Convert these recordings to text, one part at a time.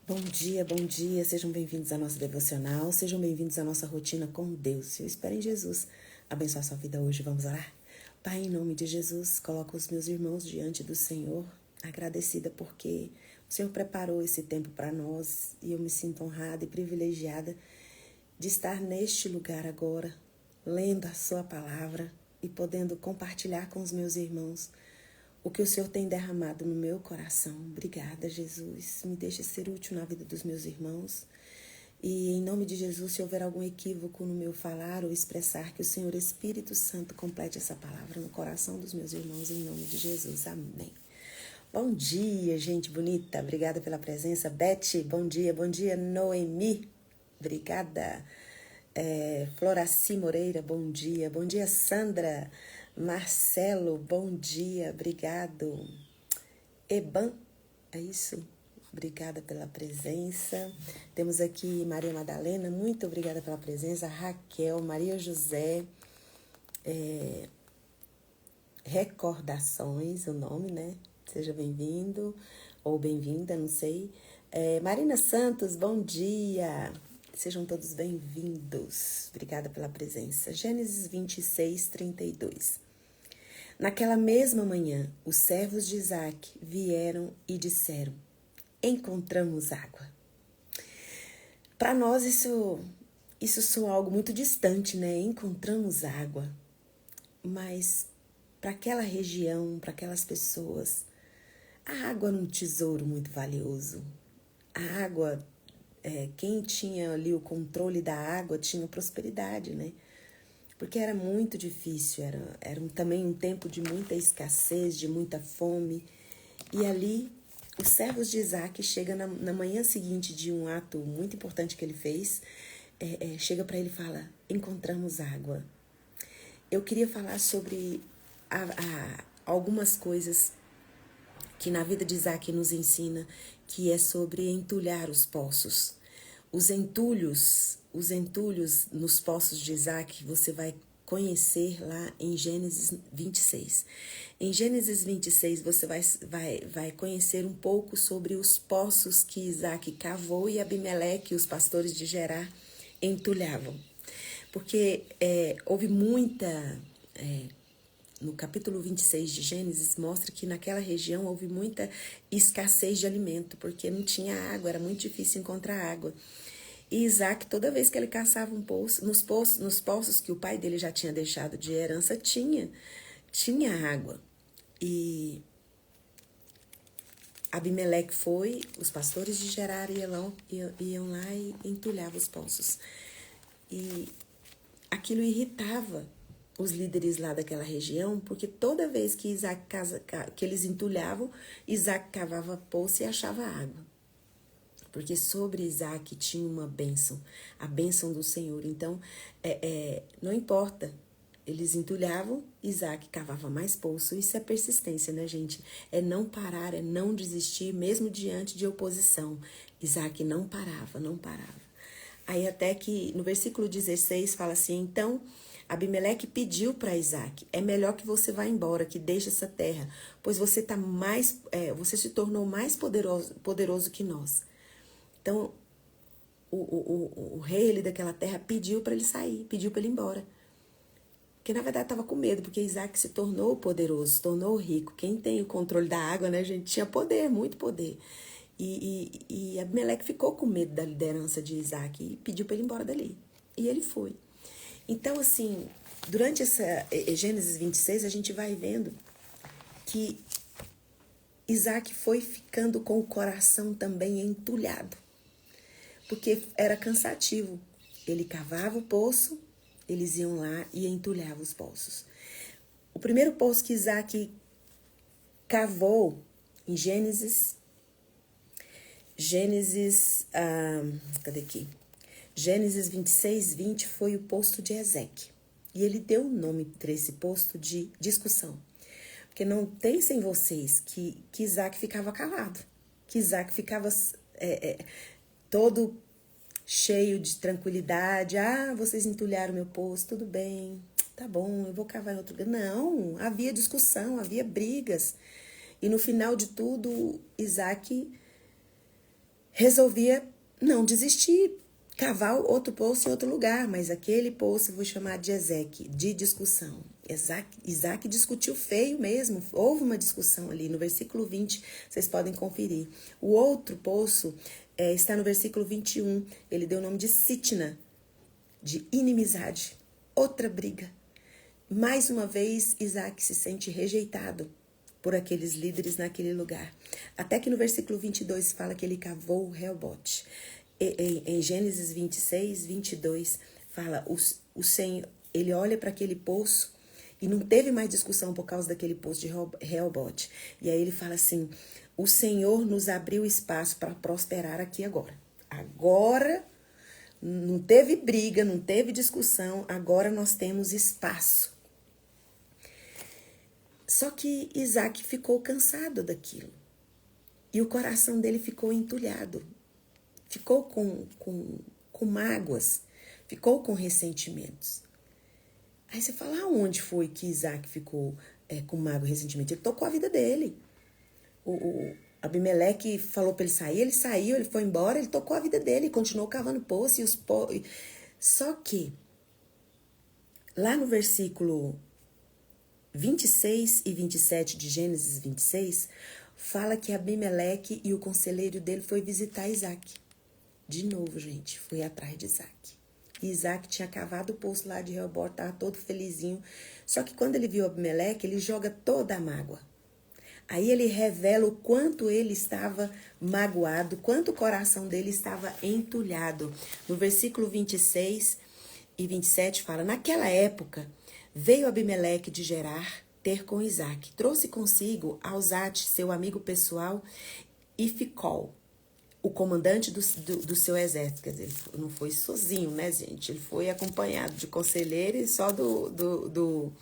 Bom dia, sejam bem-vindos à nossa devocional, sejam bem-vindos à nossa rotina com Deus. Eu espero em Jesus abençoar a sua vida hoje. Vamos orar? Pai, em nome de Jesus, coloco os meus irmãos diante do Senhor, agradecida porque o Senhor preparou esse tempo para nós e eu me sinto honrada e privilegiada de estar neste lugar agora, lendo a sua palavra e podendo compartilhar com os meus irmãos o que o Senhor tem derramado no meu coração. Obrigada, Jesus. Me deixe ser útil na vida dos meus irmãos. E em nome de Jesus, se houver algum equívoco no meu falar ou expressar, que o Senhor Espírito Santo complete essa palavra no coração dos meus irmãos, em nome de Jesus. Amém. Bom dia, gente bonita. Obrigada pela presença. Beth, bom dia. Bom dia, Noemi. Obrigada. Floraci Moreira, bom dia. Bom dia, Sandra. Marcelo, bom dia. Obrigado. Eban, é isso? Obrigada pela presença. Temos aqui Maria Madalena, muito obrigada pela presença. Raquel, Maria José, Recordações, o nome, né? Seja bem-vindo ou bem-vinda, não sei. Marina Santos, bom dia. Sejam todos bem-vindos. Obrigada pela presença. Gênesis 26, 32. Naquela mesma manhã, os servos de Isaque vieram e disseram: encontramos água. Para nós isso soa algo muito distante, né? Encontramos água. Mas para aquela região, para aquelas pessoas, a água era um tesouro muito valioso. A água, quem tinha ali o controle da água tinha prosperidade, né? Porque era muito difícil, era também um tempo de muita escassez, de muita fome. E ali, os servos de Isaque chegam na manhã seguinte de um ato muito importante que ele fez, chega para ele e fala: encontramos água. Eu queria falar sobre algumas coisas que na vida de Isaque nos ensina, que é sobre entulhar os poços. Os entulhos nos poços de Isaque, você vai conhecer lá em Gênesis 26. Em Gênesis 26, você vai conhecer um pouco sobre os poços que Isaque cavou e Abimeleque, os pastores de Gerar, entulhavam. Porque houve muita... no capítulo 26 de Gênesis, mostra que naquela região houve muita escassez de alimento, porque não tinha água, era muito difícil encontrar água. E Isaac, toda vez que ele caçava um poço, nos poços que o pai dele já tinha deixado de herança, tinha água. E Abimeleque foi, os pastores de Gerar iam lá e entulhavam os poços. E aquilo irritava os líderes lá daquela região, porque toda vez que que eles entulhavam, Isaac cavava poço e achava água. Porque sobre Isaac tinha uma bênção, a bênção do Senhor. Então, não importa, eles entulhavam, Isaac cavava mais poço. Isso é persistência, né, gente? É não parar, é não desistir, mesmo diante de oposição. Isaac não parava, não parava. Aí até que no versículo 16 fala assim: então Abimeleque pediu para Isaac: é melhor que você vá embora, que deixe essa terra, pois você você se tornou mais poderoso que nós. Então o rei ali daquela terra pediu para ele sair, pediu para ele ir embora. Porque na verdade estava com medo, porque Isaac se tornou poderoso, se tornou rico. Quem tem o controle da água, né, gente, tinha poder, muito poder. E Abimeleque ficou com medo da liderança de Isaac e pediu para ele ir embora dali. E ele foi. Então, assim, durante essa Gênesis 26, a gente vai vendo que Isaac foi ficando com o coração também entulhado, porque era cansativo. Ele cavava o poço, eles iam lá e entulhavam os poços. O primeiro poço que Isaac cavou em cadê aqui? Gênesis 26, 20 foi o poço de Ezeque. E ele deu o nome para esse posto de discussão. Porque não pensem vocês que Isaac ficava calado. Que Isaac ficava todo cheio de tranquilidade. Ah, vocês entulharam meu poço, tudo bem. Tá bom, eu vou cavar em outro lugar. Não, havia discussão, havia brigas. E no final de tudo, Isaac resolvia não desistir, cavar outro poço em outro lugar, mas aquele poço eu vou chamar de Ezeque, de discussão. Isaac discutiu feio mesmo, houve uma discussão ali, no versículo 20, vocês podem conferir. O outro poço está no versículo 21, ele deu o nome de Sitna, de inimizade, outra briga. Mais uma vez, Isaac se sente rejeitado por aqueles líderes naquele lugar. Até que no versículo 22 fala que ele cavou o Reobote. Em Gênesis 26, 22, fala, o Senhor, ele olha para aquele poço e não teve mais discussão por causa daquele poço de Reobote. E aí ele fala assim, o Senhor nos abriu espaço para prosperar aqui agora. Agora, não teve briga, não teve discussão, agora nós temos espaço. Só que Isaac ficou cansado daquilo. E o coração dele ficou entulhado. Ficou com mágoas. Ficou com ressentimentos. Aí você fala, aonde foi que Isaac ficou com mágoa e ressentimento? Ele tocou a vida dele. O Abimeleque falou para ele sair, ele saiu, ele foi embora, ele tocou a vida dele, continuou cavando poço. Só que, lá no versículo 26 e 27 de Gênesis 26, fala que Abimeleque e o conselheiro dele foi visitar Isaac. De novo, gente, foi atrás de Isaac. E Isaac tinha cavado o poço lá de Reobote, estava todo felizinho. Só que quando ele viu Abimeleque, ele joga toda a mágoa. Aí ele revela o quanto ele estava magoado, quanto o coração dele estava entulhado. No versículo 26 e 27 fala, naquela época, veio Abimeleque de Gerar ter com Isaac. Trouxe consigo Alzate, seu amigo pessoal, e Ficol, o comandante do seu exército. Quer dizer, ele não foi sozinho, né, gente? Ele foi acompanhado de conselheiro e só do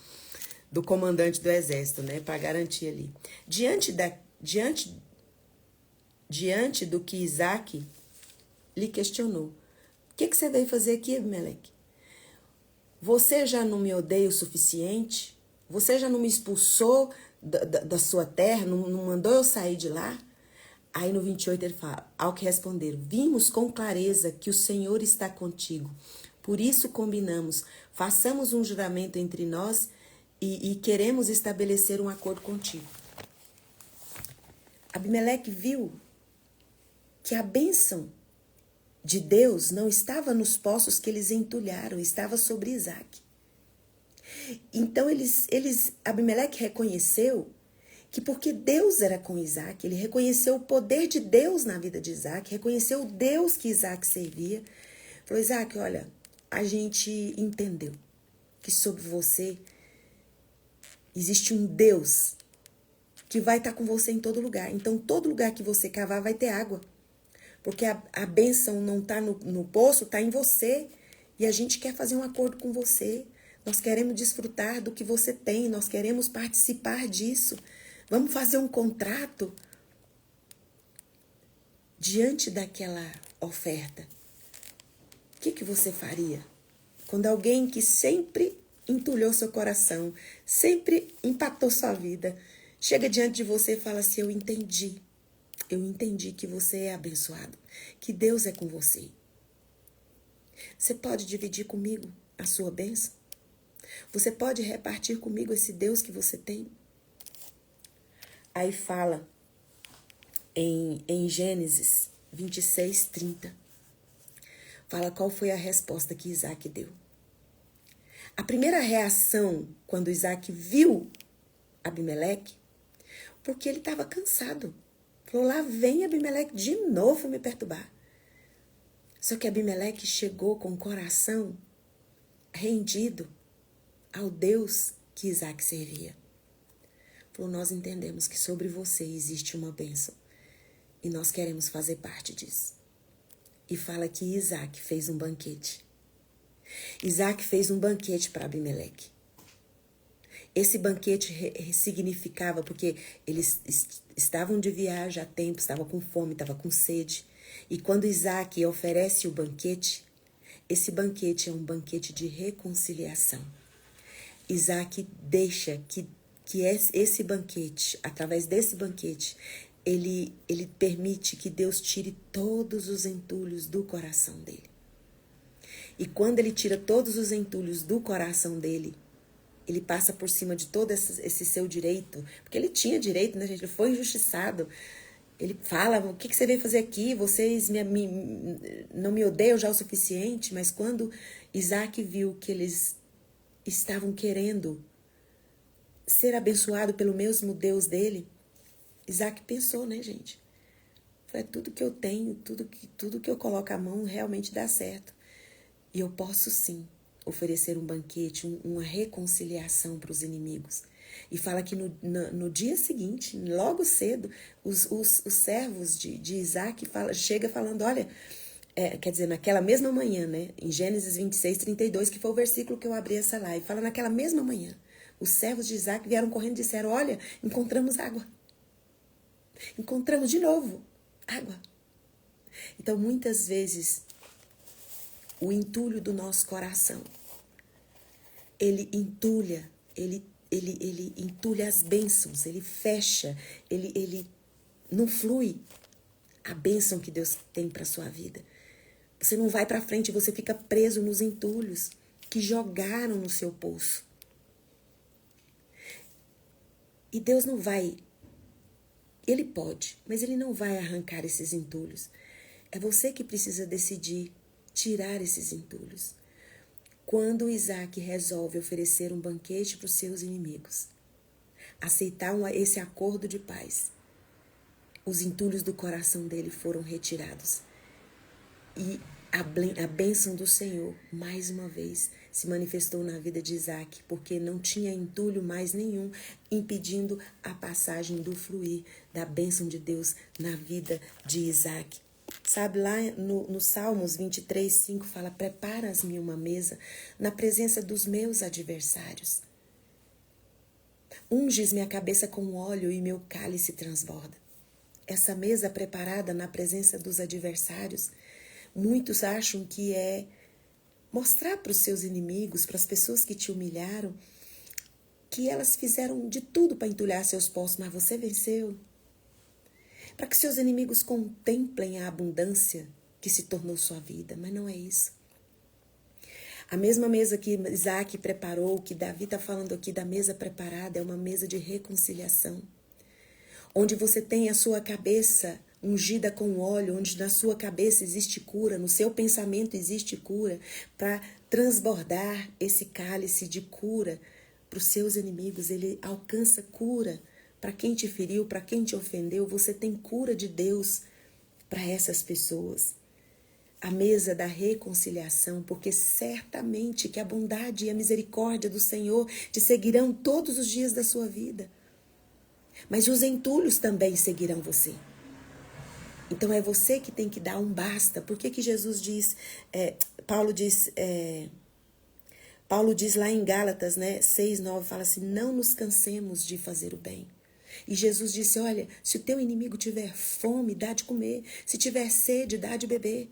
comandante do exército, né, para garantir ali. Diante do que Isaac lhe questionou. O que você veio fazer aqui, Abimeleque? Você já não me odeia o suficiente? Você já não me expulsou da sua terra? Não mandou eu sair de lá? Aí no 28 ele fala, ao que responderam, vimos com clareza que o Senhor está contigo. Por isso combinamos, façamos um juramento entre nós e queremos estabelecer um acordo contigo. Abimeleque viu que a bênção de Deus não estava nos poços que eles entulharam, estava sobre Isaac. Então Abimeleque reconheceu que porque Deus era com Isaac, ele reconheceu o poder de Deus na vida de Isaac, reconheceu o Deus que Isaac servia. Falou, Isaac, olha, a gente entendeu que sobre você existe um Deus que vai estar com você em todo lugar. Então, todo lugar que você cavar vai ter água. Porque a bênção não está no poço, está em você. E a gente quer fazer um acordo com você. Nós queremos desfrutar do que você tem. Nós queremos participar disso. Vamos fazer um contrato diante daquela oferta. O que você faria? Quando alguém que sempre entulhou seu coração, sempre impactou sua vida, chega diante de você e fala assim, eu entendi que você é abençoado, que Deus é com você. Você pode dividir comigo a sua bênção? Você pode repartir comigo esse Deus que você tem? Aí fala em Gênesis 26, 30. Fala qual foi a resposta que Isaac deu. A primeira reação quando Isaac viu Abimeleque, porque ele estava cansado. Falou, lá vem Abimeleque de novo me perturbar. Só que Abimeleque chegou com o coração rendido ao Deus que Isaac servia. Falou, nós entendemos que sobre você existe uma bênção e nós queremos fazer parte disso. E fala que Isaac fez um banquete. Isaac fez um banquete para Abimeleque. Esse banquete significava, porque eles estavam de viagem há tempo, estavam com fome, estavam com sede. E quando Isaac oferece o banquete, esse banquete é um banquete de reconciliação. Isaac deixa que esse banquete, através desse banquete, ele permite que Deus tire todos os entulhos do coração dele. E quando ele tira todos os entulhos do coração dele, ele passa por cima de todo esse seu direito, porque ele tinha direito, né, gente? Ele foi injustiçado. Ele fala, o que você veio fazer aqui? Vocês não me odeiam já o suficiente? Mas quando Isaac viu que eles estavam querendo ser abençoado pelo mesmo Deus dele, Isaac pensou, né, gente? Foi tudo que eu tenho, tudo que eu coloco a mão realmente dá certo. E eu posso sim oferecer um banquete, uma reconciliação para os inimigos. E fala que no dia seguinte, logo cedo, os servos de Isaac chega falando, olha, quer dizer, naquela mesma manhã, né? Em Gênesis 26:32, que foi o versículo que eu abri essa live, fala naquela mesma manhã, os servos de Isaac vieram correndo e disseram, olha, encontramos água. Encontramos de novo água. Então, muitas vezes, o entulho do nosso coração, ele entulha, ele entulha as bênçãos, ele fecha, ele não flui a bênção que Deus tem para sua vida. Você não vai para frente, você fica preso nos entulhos que jogaram no seu poço. E Deus não vai, Ele pode, mas Ele não vai arrancar esses entulhos. É você que precisa decidir tirar esses entulhos. Quando Isaac resolve oferecer um banquete para os seus inimigos, aceitar esse acordo de paz, os entulhos do coração dele foram retirados. E a bênção do Senhor, mais uma vez, se manifestou na vida de Isaac, porque não tinha entulho mais nenhum impedindo a passagem do fluir da bênção de Deus na vida de Isaac. Sabe, lá no Salmos 23:5 fala, preparas-me uma mesa na presença dos meus adversários. Unges minha cabeça com óleo e meu cálice transborda. Essa mesa preparada na presença dos adversários, muitos acham que é mostrar para os seus inimigos, para as pessoas que te humilharam, que elas fizeram de tudo para entulhar seus poços, mas você venceu. Para que seus inimigos contemplem a abundância que se tornou sua vida, mas não é isso. A mesma mesa que Isaac preparou, que Davi está falando aqui da mesa preparada, é uma mesa de reconciliação, onde você tem a sua cabeça ungida com óleo, onde na sua cabeça existe cura, no seu pensamento existe cura, para transbordar esse cálice de cura para os seus inimigos. Ele alcança cura para quem te feriu, para quem te ofendeu. Você tem cura de Deus para essas pessoas. A mesa da reconciliação, porque certamente que a bondade e a misericórdia do Senhor te seguirão todos os dias da sua vida. Mas os entulhos também seguirão você. Então é você que tem que dar um basta. Por que Jesus diz, Paulo diz lá em Gálatas, né, 6:9, fala assim, não nos cansemos de fazer o bem. E Jesus disse, olha, se o teu inimigo tiver fome, dá de comer. Se tiver sede, dá de beber.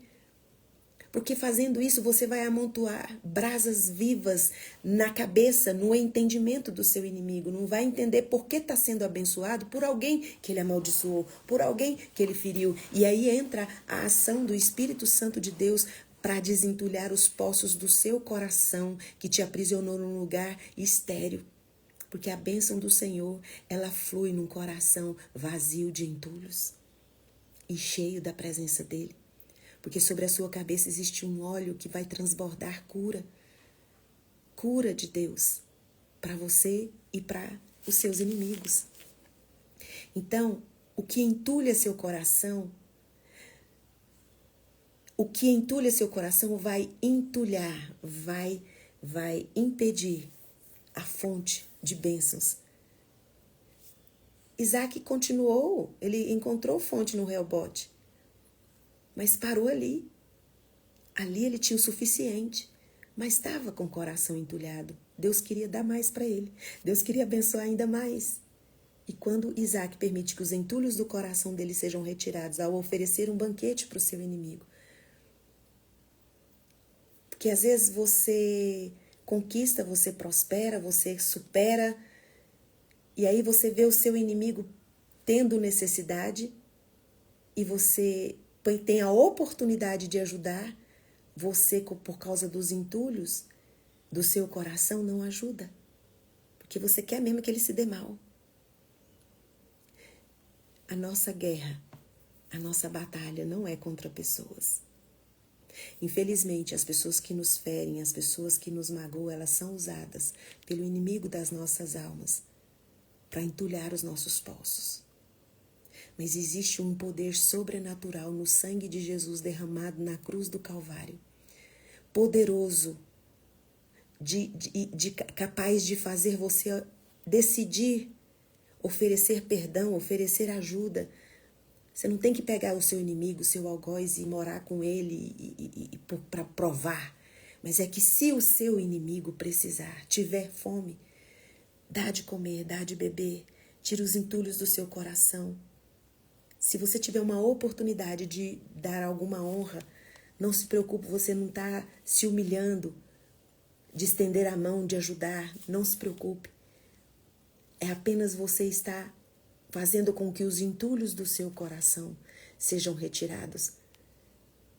Porque fazendo isso, você vai amontoar brasas vivas na cabeça, no entendimento do seu inimigo. Não vai entender por que está sendo abençoado por alguém que ele amaldiçoou, por alguém que ele feriu. E aí entra a ação do Espírito Santo de Deus para desentulhar os poços do seu coração que te aprisionou num lugar estéril. Porque a bênção do Senhor, ela flui num coração vazio de entulhos e cheio da presença dEle. Porque sobre a sua cabeça existe um óleo que vai transbordar cura. Cura de Deus para você e para os seus inimigos. Então, o que entulha seu coração, vai entulhar, vai impedir a fonte de bênçãos. Isaac continuou, ele encontrou fonte no Reobote, mas parou ali. Ali ele tinha o suficiente, mas estava com o coração entulhado. Deus queria dar mais para ele, Deus queria abençoar ainda mais. E quando Isaac permite que os entulhos do coração dele sejam retirados ao oferecer um banquete para o seu inimigo, porque às vezes você conquista, você prospera, você supera, e aí você vê o seu inimigo tendo necessidade e você tem a oportunidade de ajudar, você, por causa dos entulhos do seu coração, não ajuda. Porque você quer mesmo que ele se dê mal. A nossa guerra, a nossa batalha não é contra pessoas. Infelizmente, as pessoas que nos ferem, as pessoas que nos magoam, elas são usadas pelo inimigo das nossas almas para entulhar os nossos poços. Mas existe um poder sobrenatural no sangue de Jesus derramado na cruz do Calvário, poderoso, capaz de fazer você decidir oferecer perdão, oferecer ajuda. Você não tem que pegar o seu inimigo, o seu algoz e morar com ele para provar. Mas é que se o seu inimigo precisar, tiver fome, dá de comer, dá de beber, tira os entulhos do seu coração. Se você tiver uma oportunidade de dar alguma honra, não se preocupe, você não está se humilhando, de estender a mão, de ajudar, não se preocupe. É apenas você estar fazendo com que os entulhos do seu coração sejam retirados.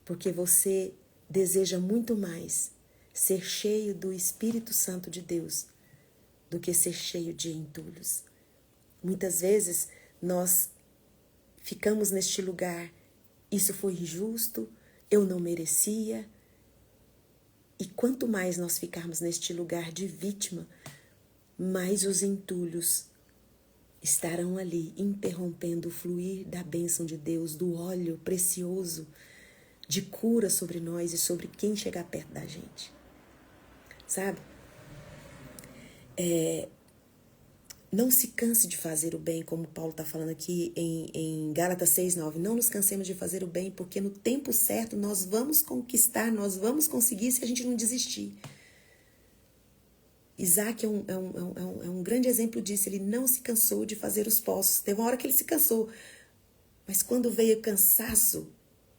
Porque você deseja muito mais ser cheio do Espírito Santo de Deus do que ser cheio de entulhos. Muitas vezes nós ficamos neste lugar, isso foi injusto, eu não merecia. E quanto mais nós ficarmos neste lugar de vítima, mais os entulhos estarão ali interrompendo o fluir da bênção de Deus, do óleo precioso de cura sobre nós e sobre quem chegar perto da gente. Sabe? Não se canse de fazer o bem, como Paulo está falando aqui em Gálatas 6:9. Não nos cansemos de fazer o bem, porque no tempo certo nós vamos conquistar, nós vamos conseguir se a gente não desistir. Isaac é um grande exemplo disso. Ele não se cansou de fazer os poços. Teve uma hora que ele se cansou. Mas quando veio o cansaço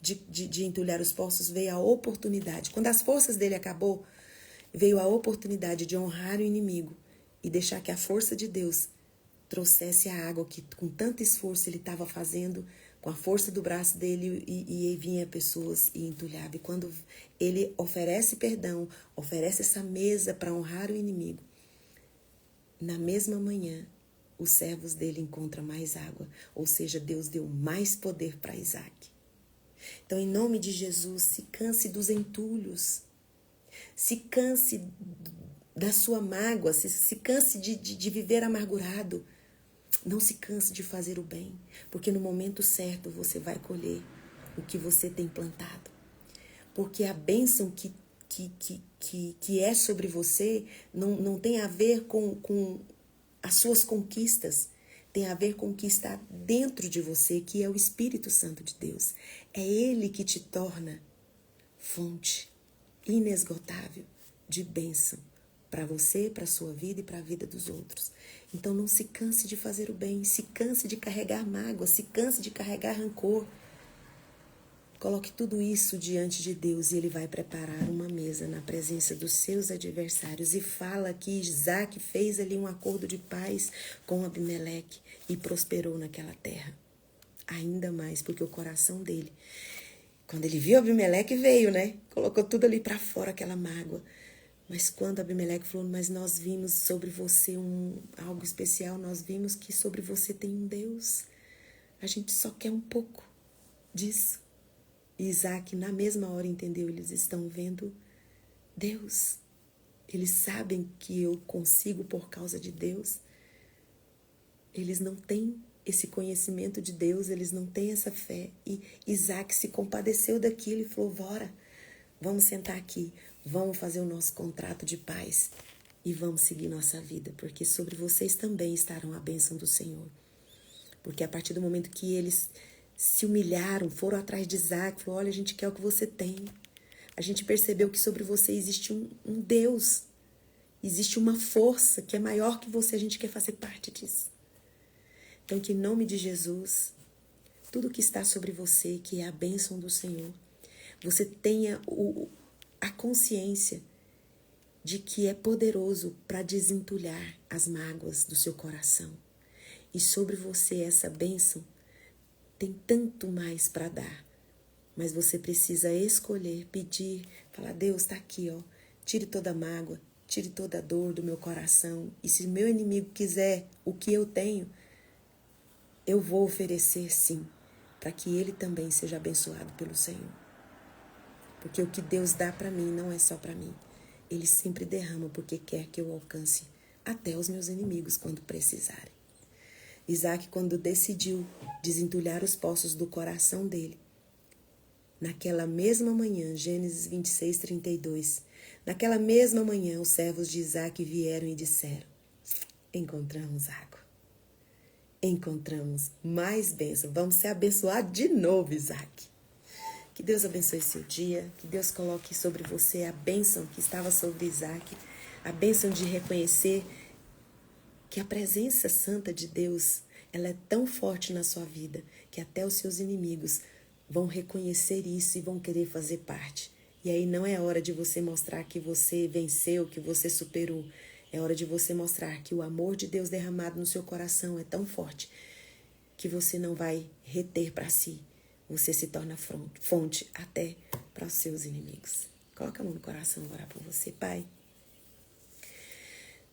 de entulhar os poços, veio a oportunidade. Quando as forças dele acabou, veio a oportunidade de honrar o inimigo e deixar que a força de Deus trouxesse a água que com tanto esforço ele estava fazendo, com a força do braço dele, e vinha pessoas e entulhava. E quando ele oferece perdão, oferece essa mesa para honrar o inimigo, na mesma manhã, os servos dele encontram mais água. Ou seja, Deus deu mais poder para Isaac. Então, em nome de Jesus, se canse dos entulhos. Se canse da sua mágoa, se canse de viver amargurado. Não se canse de fazer o bem, porque no momento certo você vai colher o que você tem plantado. Porque a bênção que é sobre você não tem a ver com as suas conquistas, tem a ver com o que está dentro de você, que é o Espírito Santo de Deus. É Ele que te torna fonte inesgotável de bênção para você, para a sua vida e para a vida dos outros. Então não se canse de fazer o bem, se canse de carregar mágoa, se canse de carregar rancor. Coloque tudo isso diante de Deus e Ele vai preparar uma mesa na presença dos seus adversários. E fala que Isaac fez ali um acordo de paz com Abimeleque e prosperou naquela terra. Ainda mais porque o coração dele, quando ele viu Abimeleque, veio, né? Colocou tudo ali para fora, aquela mágoa. Mas quando Abimeleque falou, mas nós vimos sobre você algo especial, nós vimos que sobre você tem um Deus. A gente só quer um pouco disso. E Isaac, na mesma hora, entendeu, eles estão vendo Deus. Eles sabem que eu consigo por causa de Deus. Eles não têm esse conhecimento de Deus, eles não têm essa fé. E Isaac se compadeceu daquilo e falou, bora, vamos sentar aqui. Vamos fazer o nosso contrato de paz e vamos seguir nossa vida, porque sobre vocês também estarão a bênção do Senhor. Porque a partir do momento que eles se humilharam, foram atrás de Isaac, falaram, olha, a gente quer o que você tem. A gente percebeu que sobre você existe um Deus, existe uma força que é maior que você, a gente quer fazer parte disso. Então, que em nome de Jesus, tudo que está sobre você, que é a bênção do Senhor, você tenha a consciência de que é poderoso para desentulhar as mágoas do seu coração E sobre você essa bênção tem tanto mais para dar. Mas você precisa escolher, pedir, falar, Deus, está aqui, ó. Tire toda a mágoa, tire toda a dor do meu coração. E se meu inimigo quiser o que eu tenho, eu vou oferecer sim, para que ele também seja abençoado pelo Senhor. Porque o que Deus dá para mim não é só para mim. Ele sempre derrama porque quer que eu alcance até os meus inimigos quando precisarem. Isaac, quando decidiu desentulhar os poços do coração dele, naquela mesma manhã, Gênesis 26, 32, naquela mesma manhã os servos de Isaac vieram e disseram, encontramos água, encontramos mais bênção, vamos ser abençoados de novo, Isaac. Que Deus abençoe seu dia, que Deus coloque sobre você a bênção que estava sobre Isaac, a bênção de reconhecer que a presença santa de Deus, ela é tão forte na sua vida, que até os seus inimigos vão reconhecer isso e vão querer fazer parte. E aí não é hora de você mostrar que você venceu, que você superou. É hora de você mostrar que o amor de Deus derramado no seu coração é tão forte que você não vai reter para si. Você se torna fonte até para os seus inimigos. Coloca a mão no coração, vou orar por você, Pai.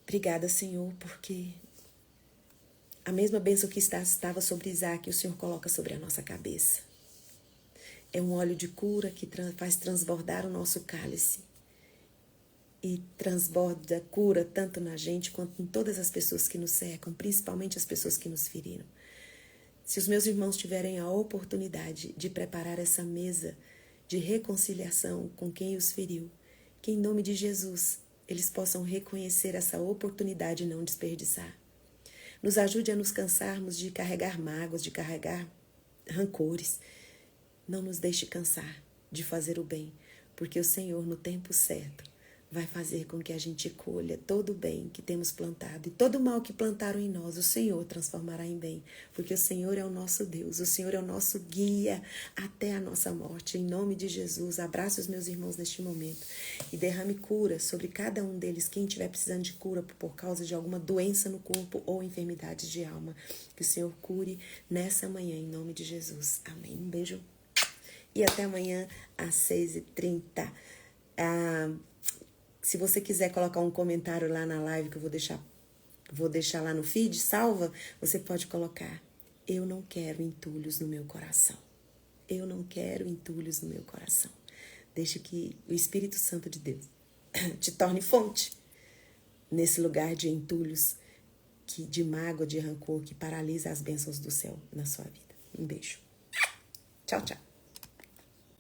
Obrigada, Senhor, porque a mesma bênção que estava sobre Isaac, o Senhor coloca sobre a nossa cabeça. É um óleo de cura que faz transbordar o nosso cálice. E transborda cura tanto na gente quanto em todas as pessoas que nos cercam, principalmente as pessoas que nos feriram. Se os meus irmãos tiverem a oportunidade de preparar essa mesa de reconciliação com quem os feriu, que em nome de Jesus eles possam reconhecer essa oportunidade e não desperdiçar. Nos ajude a nos cansarmos de carregar mágoas, de carregar rancores. Não nos deixe cansar de fazer o bem, porque o Senhor, no tempo certo, vai fazer com que a gente colha todo o bem que temos plantado. E todo o mal que plantaram em nós, o Senhor transformará em bem. Porque o Senhor é o nosso Deus, o Senhor é o nosso guia até a nossa morte. Em nome de Jesus, abraço os meus irmãos neste momento. E derrame cura sobre cada um deles. Quem estiver precisando de cura por causa de alguma doença no corpo ou enfermidade de alma. Que o Senhor cure nessa manhã, em nome de Jesus. Amém. Um beijo. E até amanhã às 6h30. Se você quiser colocar um comentário lá na live que eu vou deixar lá no feed, salva, você pode colocar. Eu não quero entulhos no meu coração. Eu não quero entulhos no meu coração. Deixe que o Espírito Santo de Deus te torne fonte nesse lugar de entulhos, de mágoa, de rancor, que paralisa as bênçãos do céu na sua vida. Um beijo. Tchau, tchau.